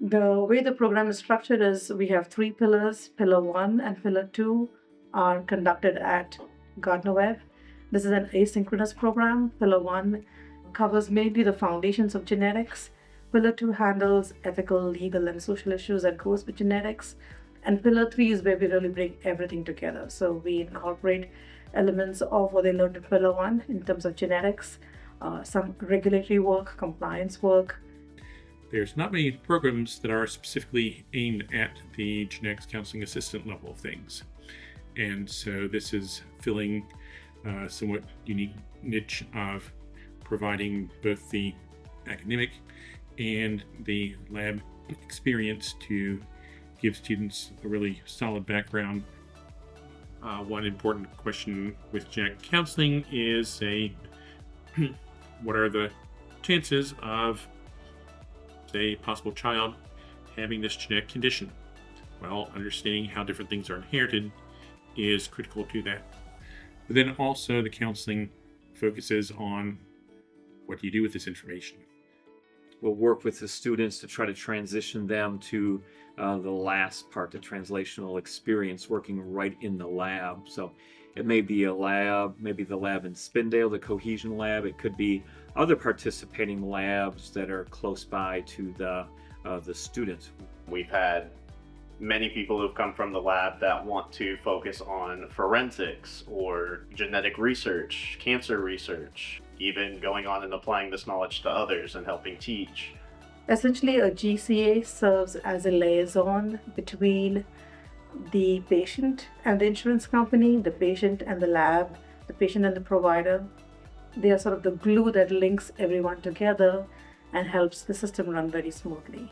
The way the program is structured is we have three pillars. Pillar 1 and Pillar 2 are conducted at Gardner-Webb. This is an asynchronous program. Pillar 1 covers mainly the foundations of genetics. Pillar 2 handles ethical, legal, and social issues that goes with genetics. And Pillar 3 is where we really bring everything together. So we incorporate elements of what they learned in Pillar 1 in terms of genetics, some regulatory work, compliance work. There's not many programs that are specifically aimed at the genetics counseling assistant level of things. And so this is filling a somewhat unique niche of providing both the academic and the lab experience to give students a really solid background. One important question with genetic counseling is, what are the chances of a possible child having this genetic condition? Well, understanding how different things are inherited is critical to that. But then also the counseling focuses on what do you do with this information. We'll work with the students to try to transition them to the last part, the translational experience, working right in the lab. So it may be a lab, maybe the lab in Spindale, the Cohesion Lab. It could be other participating labs that are close by to the students. We've had many people who've come from the lab that want to focus on forensics or genetic research, cancer research, even going on and applying this knowledge to others and helping teach. Essentially, a GCA serves as a liaison between the patient and the insurance company, the patient and the lab, the patient and the provider. They are sort of the glue that links everyone together and helps the system run very smoothly.